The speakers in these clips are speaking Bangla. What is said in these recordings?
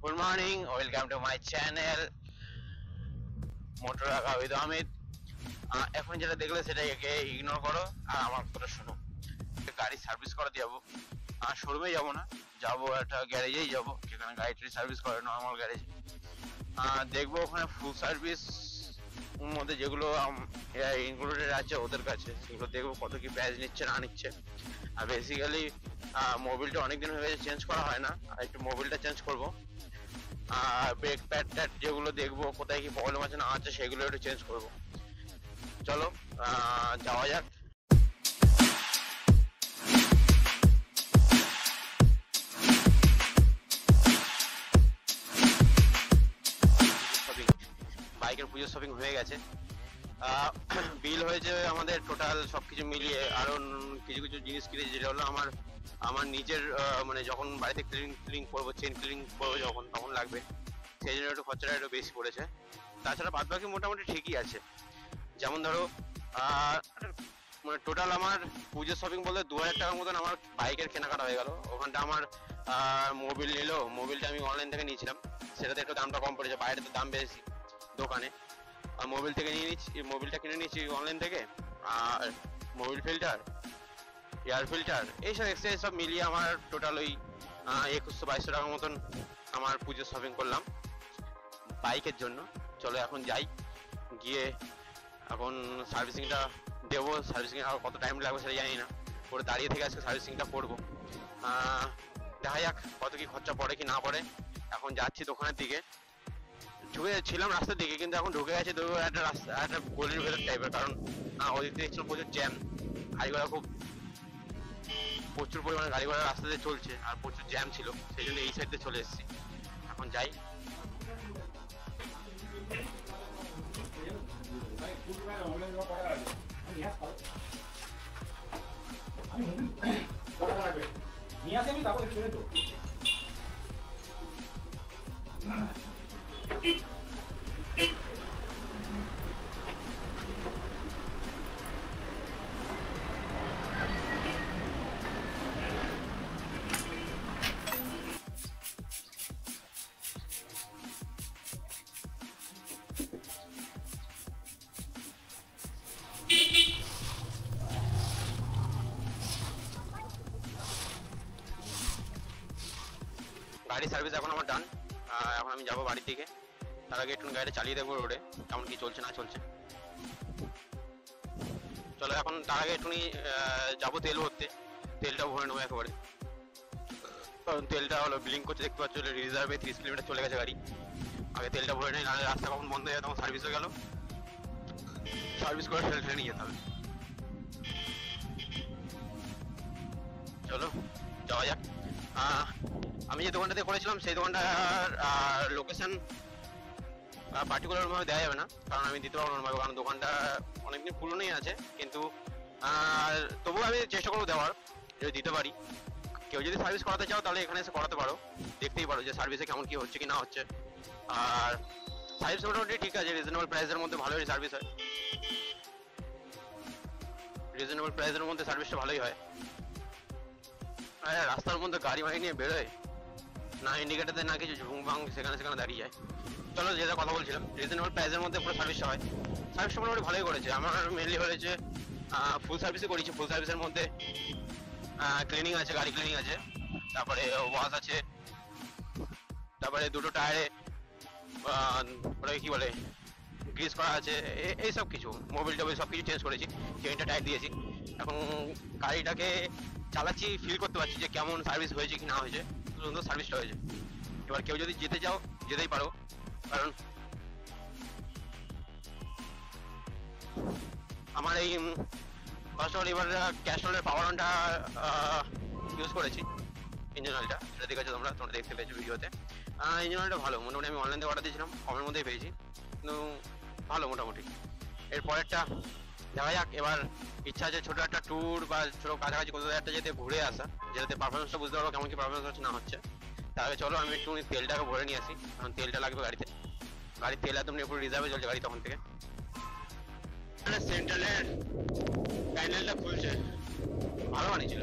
Good morning, welcome to my channel Motor Raga with Amit. এখন যেটা দেখলে সেটাকে ইগনোর করো আর আমার কথা শোনো। গাড়ি সার্ভিস করাতে যাবো, শোরুমে যাবো না, যাবো একটা গ্যারেজেই যাবো যেখানে গাড়িটারি সার্ভিস করে, নর্মাল গ্যারেজ। দেখবো ওখানে ফুল সার্ভিস মধ্যে যেগুলো ইনক্লুডেড আছে ওদের কাছে, সেগুলো দেখবো কত কি প্রাইস নিচ্ছে না নিচ্ছে। আর বেসিক্যালি মোবিলটা অনেকদিন হয়ে গেছে, চেঞ্জ করা হয় না, আর একটু মোবিলটা চেঞ্জ করবো। ব্রেক প্যাড ট্যাড যেগুলো দেখবো কোথায় কি প্রবলেম আছে না আছে সেগুলো একটু চেঞ্জ করবো। চলো যাওয়া যাক। বাইকের পুজোর শপিং হয়ে গেছে, বিল হয়েছে আমাদের টোটাল সবকিছু মিলিয়ে। আরো কিছু কিছু জিনিস কিনেছি, যেটা হলো আমার নিজের মানে যখন বাড়িতে ক্লিনিং করবো, চেন ক্লিনিং করবো যখন, তখন লাগবে, সেই জন্য একটু খরচাটা একটু বেশি পড়েছে। তাছাড়া বাদ বাকি মোটামুটি ঠিকই আছে। যেমন ধরো মানে টোটাল আমার পুজোর শপিং বলতে 2000 টাকার মতন আমার বাইকের কেনাকাটা হয়ে গেল। ওখানটা আমার মোবিল নিল, মোবিলটা আমি অনলাইন থেকে নিয়েছিলাম, সেটাতে একটু দামটা কম পড়েছে, বাইরে তো দাম বেশি দোকানে। আর মোবিল থেকে নিয়ে নিচ্ছি, মোবিলটা কিনে নিয়েছি অনলাইন থেকে। আর মোবিল ফিল্টার, এয়ার ফিল্টার, এইসব এক্সট্রা সব মিলিয়ে আমার টোটাল ওই 2100-2200 টাকার মতন আমার পুজোর শপিং করলাম বাইকের জন্য। চলো এখন যাই, গিয়ে এখন সার্ভিসিংটা দেবো। সার্ভিসিং আর কত টাইম লাগবে সেটা জানি না, ওরা দাঁড়িয়ে থেকে আজকে সার্ভিসিংটা করবো। দেখা যাক কত কি খরচা পড়ে কি না পড়ে। এখন যাচ্ছি দোকানের দিকে, ছিলাম রাস্তার দিকে, কিন্তু এখন ঢুকে গেছে তো একটা রাস্তা, একটা গলির ভেতর টাইপের, কারণ ওদিক থেকে দেখছিলাম প্রচুর জ্যাম, গাড়ি ঘোড়া খুব প্রচুর পরিমাণে গাড়ি ঘোড়া রাস্তাতে চলছে আর প্রচুর জ্যাম ছিল, সেই জন্য এই সাইড দিয়ে চলে এসেছি। এখন যাই। গাড়ি সার্ভিস এখন আমার ডান। এখন আমি যাবো বাড়ির দিকে। তার আগে একটু গাড়িটা চালিয়ে দেখবো রোডে কেমন কি চলছে না চলছে। চলো এখন তার আগে একটুখানি যাবো তেল ভরতে, তেলটা ভরে নেবো একেবারে, কারণ তেলটা হলো ব্লিঙ্ক করছে, দেখতে পাচ্ছ রিজার্ভে 30 কিলোমিটার চলে গেছে গাড়ি। আগে তেলটা ভরে নেই, নাহলে রাস্তা কখন বন্ধ হয়ে যায় তখন সার্ভিস হয়ে গেল, সার্ভিস করে ঠেলে নিয়ে যেতে হবে। চলো যাওয়া যাক। আমি যে দোকানটাতে করেছিলাম সেই দোকানটার লোকেশন পার্টিকুলার ভাবে দেওয়া যাবে না, কারণ আমি দিতে পারবো না, কারণ দোকানটা অনেকদিন পুরনোই আছে। কিন্তু তবুও আমি চেষ্টা করবো দেওয়ার, যদি দিতে পারি। কেউ যদি সার্ভিস করাতে চাও তাহলে এখানে এসে করাতে পারো, দেখতেই পারো যে সার্ভিসে কেমন কি হচ্ছে কি না হচ্ছে। আর সার্ভিস মোটামুটি ঠিক আছে, রিজনেবল প্রাইসের মধ্যে ভালোই সার্ভিস হয়, রিজনেবল প্রাইসের মধ্যে সার্ভিসটা ভালোই হয়। রাস্তার মধ্যে গাড়ি বাড়ি নিয়ে বেরোয় না, ইন্ডিকেটারতে না কিছু, ঝুম ভাং সেখানে সেখানে দাঁড়িয়ে যায়। চলো যেটা কথা বলছিলাম, রিজনেবল প্রাইসের মধ্যে পুরো সার্ভিসটা হয়। সার্ভিসটা মোটামুটি ভালোই করেছে। আমার মেনলি হয়েছে ফুল সার্ভিসই করেছি। ফুল সার্ভিসের মধ্যে ক্লিনিং আছে, গাড়ি ক্লিনিং আছে, তারপরে ওয়াশ আছে, তারপরে দুটো টায়ারে ওটাকে কি বলে গ্রিস করা আছে, এই সব কিছু, মোবিল টোবিল সব কিছু চেঞ্জ করেছি, চেইনটা টাইট দিয়েছি। এখন গাড়িটাকে চালাচ্ছি, ফিল করতে পারছি যে কেমন সার্ভিস হয়েছে কি না হয়েছে, সুন্দর সার্ভিসটা হয়েছে। এবার কেউ যদি যেতে চাও যেতেই পারো, কারণ আমার এই ফার্স্ট অল এবার ক্যাস্ট্রলের পাওয়ার অনটা ইউজ করেছি, ইঞ্জিন অয়েলটা, সেটা দেখেছো তোমরা দেখতে পেয়েছো ভিডিওতে। ইঞ্জিন অয়েলটা ভালো, মোটামুটি আমি অনলাইন থেকে অর্ডার দিয়েছিলাম, কমের মধ্যেই পেয়েছি, কিন্তু ভালো মোটামুটি। এর পরেরটা দেখা যাক। এবার ইচ্ছা আছে ছোটো একটা ট্যুর বা ছোটো কাছাকাছি কোথাও একটা যেতে, ঘুরে আসা, যেটাতে পারফরমেন্সটা বুঝতে পারবো কেমন কি পারফরমেন্স হচ্ছে না হচ্ছে। তার আগে চলো আমি একটু তেলটাকে ভরে নিয়ে আসি, কারণ তেলটা লাগবে গাড়িতে। গাড়ির তেল একদম পুরো রিজার্ভে চলছে গাড়ি তখন থেকে। সেন্ট্রালের প্যানেলটা খুলছে, ভালো বানিয়েছিল।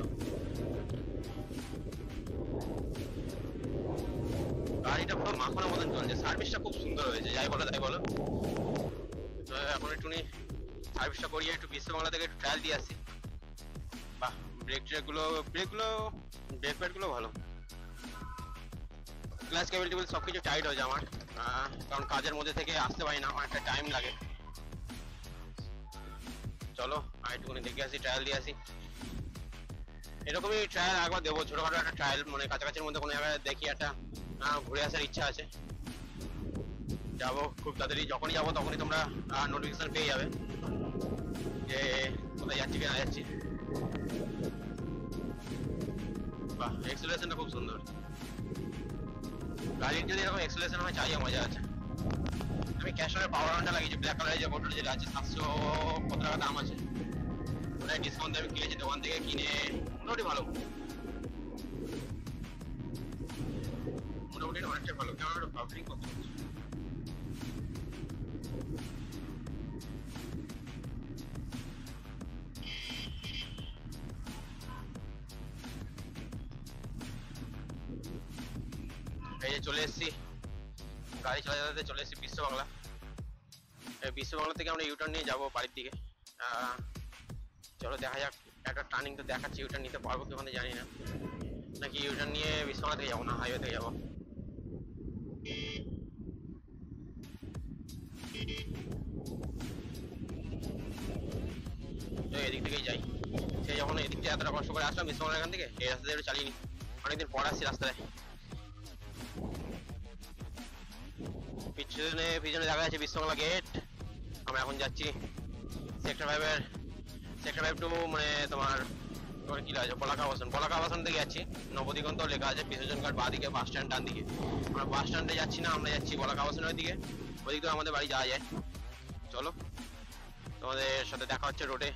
গাড়িটা পুরো মাখনের মতন চলছে, সার্ভিসটা খুব সুন্দর হয়েছে, যাই বলো তাই বলো। তো এখন একটুখানি সার্ভিসটা করিয়ে একটু বিশ্ববাংলা থেকে একটু ট্রায়াল দিয়ে আসি। বাহ, ব্রেকগুলো ব্রেক প্যাডগুলো ভালো, ক্লাস কেবল টেবিল সব কিছু টাইট হয়েছে আমার, কারণ কাজের মধ্যে থেকে আসতে পারি না, আমার একটা টাইম লাগে। চলো আর একটুখানি দেখে আসি, ট্রায়াল দিয়ে আসি। এরকমই ট্রায়াল একবার দেবো, ছোটখাটো একটা ট্রায়াল, মানে কাছাকাছির মধ্যে কোনো জায়গায় দেখি একটা ঘুরে আসার ইচ্ছা আছে। যাবো খুব তাড়াতাড়ি, যখনই যাবো তখনই তোমরা নোটিফিকেশন পেয়ে যাবে যে কোথায় যাচ্ছি কি না যাচ্ছি। বাহ, এক্সেলারেশনটা খুব সুন্দর, গাড়ির যদি এরকম এক্সেলারেশন হয় চাই মজা আছে। আমি ক্যাশনের পাওয়ার রানটা লাগিয়েছি, ব্ল্যাক কালারের যে মোটর যেটা আছে 700 কত টাকা দাম আছে, ওটা ডিসকাউন্ট আমি কিনেছি দোকান থেকে কিনে, মোটামুটি ভালো, মোটামুটি অনেকটাই ভালো। কেমন একটা ভাবলিং করতে হচ্ছে। এই যে চলে এসেছি, গাড়ি চালাতে চলে এসেছি বিশ্ববাংলা। বিশ্ববাংলা থেকে আমরা ইউটার্ন নিয়ে যাবো বাড়ির দিকে। চলো দেখা যাক, একটা টার্নিং তো দেখাচ্ছি, ইউটার্ন নিতে পারবো কি ওখানে জানি না, নাকি ইউটার্ন নিয়ে বিশ্ববাংলা থেকে যাবো না হাইওয়ে থেকে যাবো। তো এদিক থেকেই যাই, সে যখন এদিক থেকে এতটা কষ্ট করে আসলাম বিশ্ববাংলা এখান থেকে, এই রাস্তা দিয়ে একটু চালিয়ে নি, অনেকদিন পর আসছি রাস্তায়। পিছনে দেখা যাচ্ছে বিশ্ববাংলা গেট। আমরা এখন যাচ্ছি সেক্টর 5 টু মানে তোমার কি লাগে বলাকা আবাসন থেকে যাচ্ছি। নবদিগন্ত লেখা আছে, বিসর্জন ঘাট বাঁ দিকে, বাস স্ট্যান্ড ডান দিকে। আমরা বাস স্ট্যান্ডে যাচ্ছি না, আমরা যাচ্ছি বলাকা আবাসনের দিকে, ওইদিক থেকে আমাদের বাড়ি যাওয়া যায়। চলো তোমাদের সাথে দেখা হচ্ছে রোডে,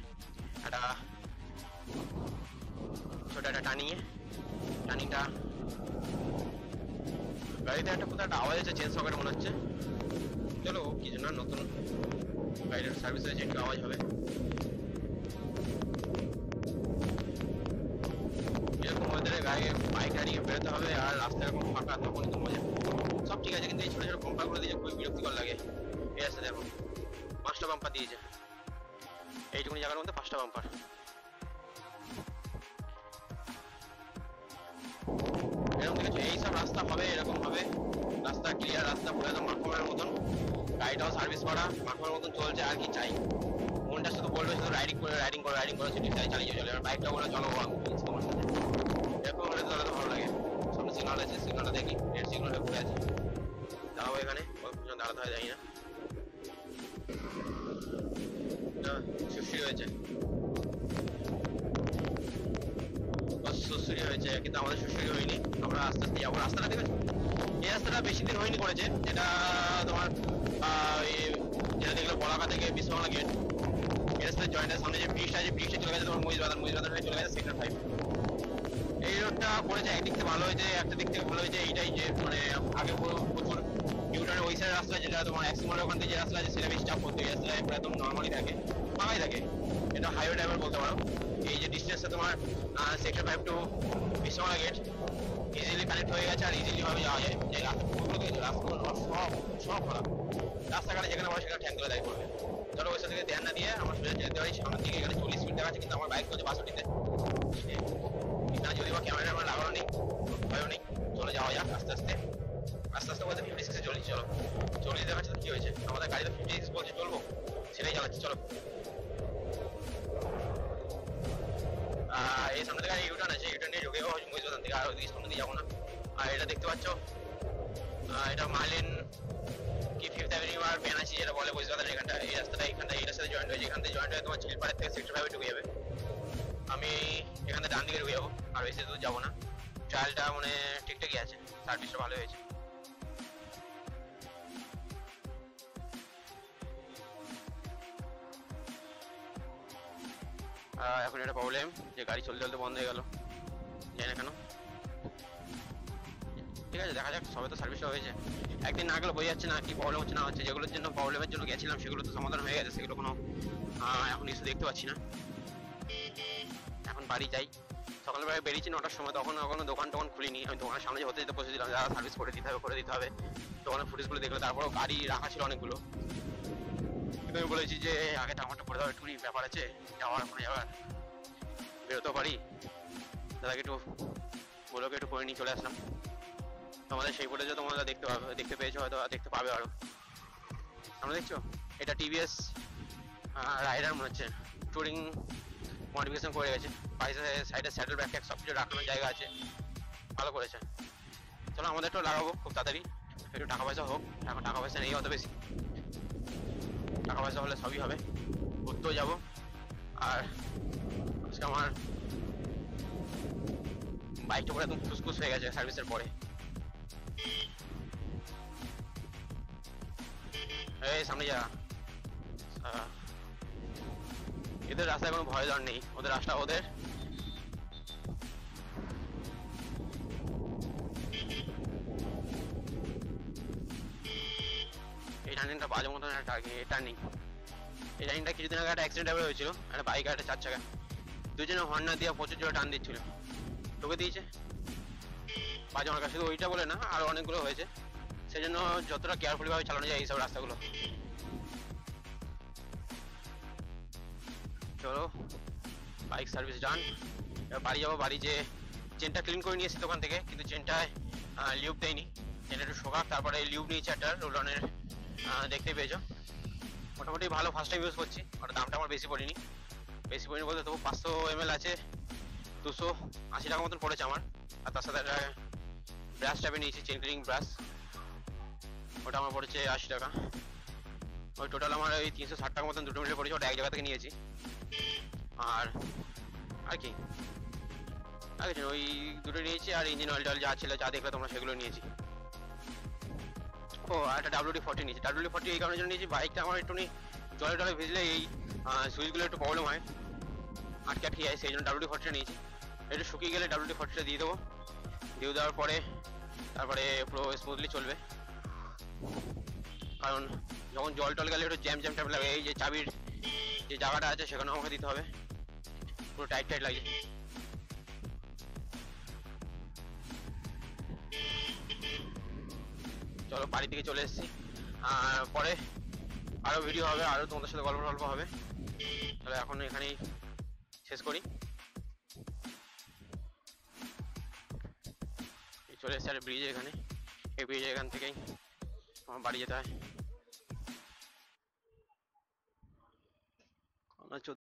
একটা ছোট একটা টার্নিংটা গাড়িতে একটা কোথাও একটা আওয়াজ আছে, চেন সকেট মনে হচ্ছে। চলো কিছু না, নতুন গাড়ির সার্ভিস হয়েছে, একটু আওয়াজ হবে। এরকম ওয়েদারে গাড়ি বাইক গাড়িয়ে বেরোতে হবে, আর রাস্তা এরকম ফাঁকা, তখন কিন্তু মজা। সব ঠিক আছে, কিন্তু এই ছোট ছোট বাম্পারগুলো দিয়ে খুবই বিরক্তিকর লাগে। এই রাস্তা দেখো 5টা বাম্পার দিয়েছে, এইটুকুনি জায়গার মধ্যে 5টা বাম্পার। এরকম দেখেছো, এইসব রাস্তা হবে, এরকম হবে রাস্তা, ক্লিয়ার রাস্তা, পুরো একদম মাখনের মতন, গাড়িটাও সার্ভিস করা মাখনের মতন চলছে। আর কি চাই, মনটা শুধু বলবে শুধু রাইডিং করে সেটি চালিয়ে চলে, আর বাইকটা বলে চলো তোমার সাথে, এরকম হলে তো ভালো লাগে। সামনে সিগনাল আছে, সিগনালটা দেখি, রেড সিগনাল ঘুরে আছে, দাঁড়াবো এখানে, দাঁড়াতে হয়, যাই না সুশ্রী হয়েছে, সুশ্রী হয়েছে, কিন্তু আমাদের সুশ্রী হয়নি। আমরা আস্তে আস্তে যাবো, রাস্তাটা দেখেছো, এই রাস্তাটা বেশি দিন হয়নি করেছে, যেটা তোমার যেটা দেখলো বলাকা থেকে বিশ্ববাংলা গেট, এই রাস্তায় জয়েন্টের সামনে যে ব্রিজটা আছে, ব্রিজটা চলে গেছে তোমার মহিষবাজার হয়ে চলে গেছে সেক্টর 5। এই রোডটা করেছে, একদিক থেকে ভালো হয়েছে, একটা দিক থেকে ভালো হয়েছে এইটাই যে মানে আগে প্রচুর ইউটার্নের ওই সাইডের রাস্তা, যেটা তোমার অ্যাক্সিমোলের ওখান থেকে যে রাস্তা আছে সেটা বেশি চাপ করতে, এই রাস্তায় পুরো একদম নর্মালি থাকে, ফাঁকাই থাকে, এটা হাইওয়ে ড্রাইভার বলতে পারো। এই যে ডিস্টেন্সটা তোমার sector 5 to Biswa Bangla gate easily connect হয়ে গেছে, আর ইজিলি ভাবে যাওয়া যায়। যে রাস্তাগুলো দেখেছো, রাস্তাগুলো সব খোলা, রাস্তাঘাটে যেখানে বলে সেখানে ঠ্যাং তুলে দাঁড়িয়ে পড়বে। চলো ওই দিকে ধ্যান না দিয়ে আমরা সোজা যেতে পারি সামনের দিকে। এখানে 40 স্পিড দেখাচ্ছে, কিন্তু আমার বাইক হচ্ছে 62-তে, এখানে যদি বা ক্যামেরা লাগানো নেই, ভয়ও নেই। চলে যাওয়া যাক আস্তে আস্তে বলতে 56-এ চলছি। চলো 40 দেখাচ্ছে, তো কি হয়েছে, আমাদের গাড়িতে 56 বলছে চলবো, সেটাই চালাচ্ছি। চলো এই সামনে থেকে ইউটার্ন আছে, ইউটার্ন নিয়ে ঢুকে যাবো মহিষবাজার থেকে, আর ওইদিকে সামনে দিয়ে যাবো না। আর এটা দেখতে পাচ্ছ, এটা মার্লিন কি 5th অ্যাভিনিউ আর বেনাচি যেটা বলে মহিষবাজার, এখানটা এই রাস্তাটা এই রাস্তাতে জয়েন্ট হয়েছে, এখান থেকে জয়েন্ট হয়ে তোমার চিলপাড়ার থেকে সেক্টর 5 ঢুকে যাবে। আমি এখান থেকে ডান দিকে ঢুকে যাবো, আর বেশি দূর যাবো না। ট্রায়ালটা মানে ঠিকঠাকই আছে, সার্ভিসটা ভালো হয়েছে। এখন একটা প্রবলেম যে গাড়ি চলতে বন্ধ হয়ে গেল, জানি না কেন। ঠিক আছে, দেখা যাক, সবে তো সার্ভিসটা হয়েছে, একদিন না গেলে বোঝা যাচ্ছে না কি প্রবলেম হচ্ছে না হচ্ছে। যেগুলোর জন্য প্রবলেমের জন্য গেছিলাম সেগুলো তো সমাধান হয়ে গেছে, সেগুলো কোনো এখন কিছু দেখতে পাচ্ছি না। এখন বাড়ি যাই, সকালবেলায় বেরিয়েছি 9টার সময়, তখন এখনো দোকান টোকান খুলিনি। আমি দোকানের সামনে হতে যেতে বসে দিলাম, যারা সার্ভিস করে দিতে হবে। দোকানের ফুটেজগুলো দেখলো, তারপরও গাড়ি রাখা ছিল অনেকগুলো। কিন্তু আমি বলেছি যে আগে টামাটা করে দেওয়ার একটুখানি ব্যাপার আছে, যাওয়ার পরে আবার বেরোতেও পারি, দাদাকে একটু বলোকে একটু করে নিয়ে চলে আসলাম। তোমাদের সেই ফুটেজও তোমরা দেখতে পেয়েছো, হয়তো দেখতে পাবে আরো। আমরা দেখছো এটা টিভিএস রাইডার মনে হচ্ছে, টুরিং মডিফিকেশন করে গেছে। সাইডে স্যাডেল ব্যাগ সব কিছু রাখানোর জায়গা আছে, ভালো করেছে। চলো আমাদের একটু লাগাবো খুব তাড়াতাড়ি, একটু টাকা পয়সা হোক। এখন টাকা পয়সা নেই অত বেশি, টাকা পয়সা হলে সবই হবে। ঘুরতেও যাবো। আর আজকে আমার বাইকটা পুরো একদম ফুসফুস হয়ে গেছে সার্ভিসের পরে। এই সামনে যা, এদের রাস্তায় কোনো ভয় ডর নেই, ওদের রাস্তা ওদের। এই টার্নিংটা বাজে মতন একটা টার্নিং। এই টার্নিংটা কিছুদিন আগে একটা অ্যাক্সিডেন্ট হয়েছিল, একটা বাইক আর একটা 4 চাকা, দুজনে হর্ন দিয়ে প্রচুর জোরে টান দিচ্ছিল, ঢুকে দিয়েছে। বাজে আমার কাছে, শুধু ওইটা বলে না, আরো অনেকগুলো হয়েছে। সেই জন্য যতটা কেয়ারফুলি ভাবে চালানো যায় এইসব রাস্তাগুলো। চলো বাইক সার্ভিস ডান, এবার বাড়ি যাবো। বাড়ি যে চেনটা ক্লিন করে নিয়েছি দোকান থেকে, কিন্তু চেনটায় লিউব দেয়নি, চেনটা একটু শোকাক। তারপরে লিউব নিয়েছি একটা রোলনের, দেখতে পেয়েছো। মোটামুটি ভালো, ফার্স্ট টাইম ইউজ করছি। ওটা দামটা আমার বেশি পড়েনি বলতে তবু 500 ml আছে, 280 টাকা মতন পড়েছে আমার। আর তার সাথে একটা ব্রাশ টাইপের নিয়েছি, চেন ক্লিনিং ব্রাশ, ওটা আমার পড়েছে 80 টাকা। ওই টোটাল আমার ওই 360 টাকা মতন দুটো মিলে পড়েছে, ওটা এক জায়গা থেকে নিয়েছি। আর কি ওই দুটো নিয়েছি, আর ইঞ্জিন অয়েল টয়েল যা ছিল, যা দেখলে তোমরা সেগুলো নিয়েছি। ও আর একটা WD-40 নিয়েছি। WD-40 এই কারণের জন্য নিয়েছি, বাইকটা আমার একটুখানি জলে ভিজলে এই সুইচগুলো একটু প্রবলেম হয়, আটকে যায়, সেই জন্য WD-40টা নিয়েছি। একটু শুকিয়ে গেলে WD-40টা দিয়ে দেবো, দিয়ে দেওয়ার পরে তারপরে পুরো স্মুথলি চলবে। কারণ যখন জল টল গেলে একটু জ্যাম টাইপ লাগে, এই যে চাবির যে জায়গাটা আছে সেখানেও আমাকে দিতে হবে, পুরো টাইট লাগে। চলো বাড়ি থেকে চলে এসেছি, পরে আরো ভিডিও হবে, আরো তোমাদের সাথে গল্প হবে। তাহলে এখন এখানেই শেষ করি। চলে এসেছি আর ব্রিজে, এখানে এই ব্রিজে এখান থেকেই আমার বাড়ি যেতে হয়।